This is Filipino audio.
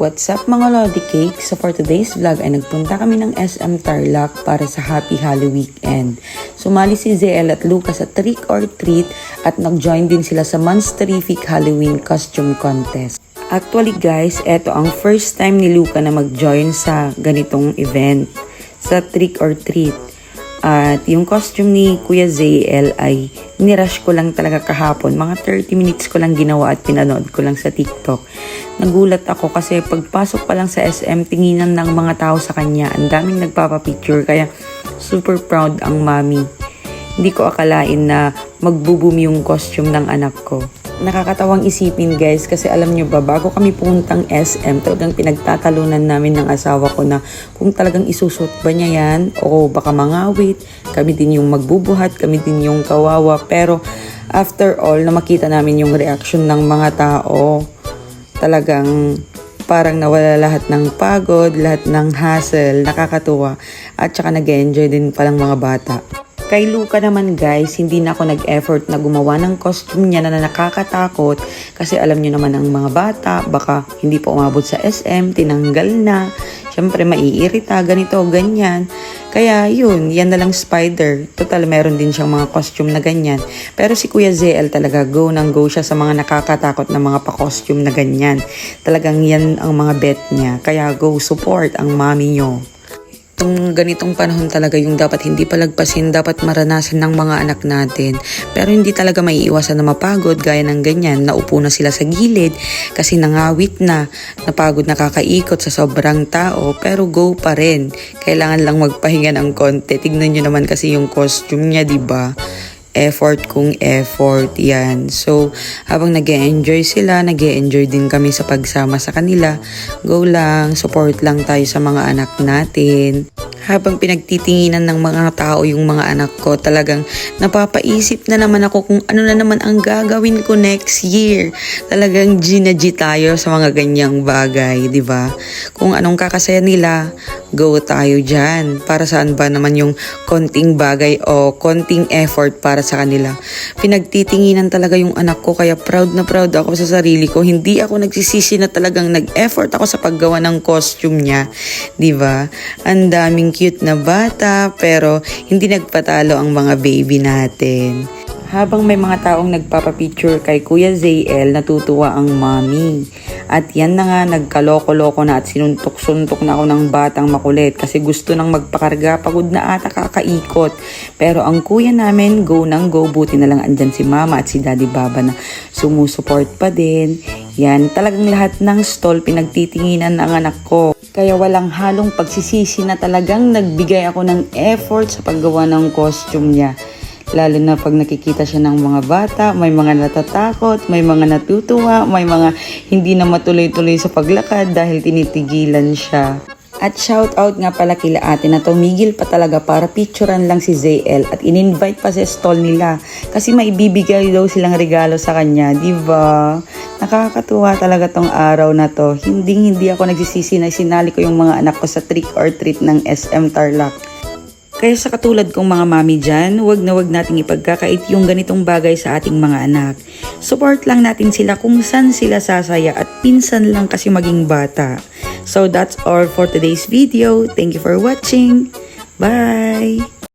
What's up mga Lodi Cake? So for today's vlog ay nagpunta kami ng SM Tarlac para sa Happy Halloween Weekend. Sumali si ZL at Lucas sa Trick or Treat at nag-join din sila sa Monsterific Halloween Costume Contest. Actually guys, eto ang first time ni Luca na mag-join sa ganitong event, sa Trick or Treat. At yung costume ni Kuya ZL ay nirush ko lang talaga kahapon. Mga 30 minutes ko lang ginawa at pinanood ko lang sa TikTok. Nagulat ako kasi pagpasok pa lang sa SM, tinginan ng mga tao sa kanya. Ang daming nagpapapicture kaya super proud ang mami. Hindi ko akalain na magbo-boom yung costume ng anak ko. Nakakatawang isipin guys kasi alam nyo ba, bago kami puntang SM, talagang pinagtatalunan namin ng asawa ko na kung talagang isusot ba niya yan o baka mangawit, kami din yung magbubuhat, kami din yung kawawa. Pero after all, na makita namin yung reaction ng mga tao, talagang parang nawala lahat ng pagod, lahat ng hassle, nakakatuwa at saka nag-enjoy din palang mga bata. Kay Luca naman guys, hindi na ako nag-effort na gumawa ng costume niya na nakakatakot kasi alam niyo naman ang mga bata, baka hindi pa umabot sa SM, tinanggal na. Siyempre maiirita, ganito, ganyan. Kaya yun, yan na lang spider. Total, meron din siyang mga costume na ganyan. Pero si Kuya ZL talaga, go nang go siya sa mga nakakatakot na mga pa-costume na ganyan. Talagang yan ang mga bet niya. Kaya go support ang mami nyo. Itong ganitong panahon talaga yung dapat hindi palagpasin, dapat maranasan ng mga anak natin. Pero hindi talaga maiiwasan na mapagod gaya ng ganyan. Naupo na sila sa gilid kasi nangawit na, napagod na kakaikot sa sobrang tao. Pero go pa rin. Kailangan lang magpahinga ng konti. Tignan nyo naman kasi yung costume niya, diba? Effort kung effort yan. So, habang nag-e-enjoy sila, nag-e-enjoy din kami sa pagsama sa kanila. Go lang, support lang tayo sa mga anak natin. Habang pinagtitinginan ng mga tao yung mga anak ko, talagang napapaisip na naman ako kung ano na naman ang gagawin ko next year. Talagang ginaji tayo sa mga ganyang bagay, di ba? Kung anong kakasaya nila, go tayo dyan. Para saan ba naman yung konting bagay o konting effort para sa kanila? Pinagtitinginan talaga yung anak ko, kaya proud na proud ako sa sarili ko. Hindi ako nagsisisi na talagang nag-effort ako sa paggawa ng costume niya, di ba? Ang daming cute na bata pero hindi nagpatalo ang mga baby natin. Habang may mga taong nagpapapicture kay Kuya ZL, natutuwa ang mami. At yan na nga, nagkaloko-loko na at sinuntok-suntok na ako ng batang makulit kasi gusto nang magpakarga, pagod na ata kakaikot. Pero ang kuya namin, go nang go, buti na lang andyan si mama at si daddy baba na sumusuport pa din. Yan, talagang lahat ng stall pinagtitinginan ng anak ko. Kaya walang halong pagsisisi na talagang nagbigay ako ng effort sa paggawa ng costume niya. Lalo na pag nakikita siya ng mga bata, may mga natatakot, may mga natutuwa, may mga hindi na matuloy-tuloy sa paglakad dahil tinitigilan siya. At shout out nga pala kila ate na tumigil pa talaga para picturean lang si ZL at in-invite pa sa stall nila kasi may bibigay daw silang regalo sa kanya, di ba? Nakakatuwa talaga tong araw na to. Hindi ako nagsisisi na sinali ko yung mga anak ko sa Trick or Treat ng SM Tarlac. Kaya sa katulad kong mga mami dyan, wag na wag nating ipagkakait yung ganitong bagay sa ating mga anak. Support lang natin sila kung saan sila sasaya at pinsan lang kasi maging bata. So that's all for today's video. Thank you for watching. Bye!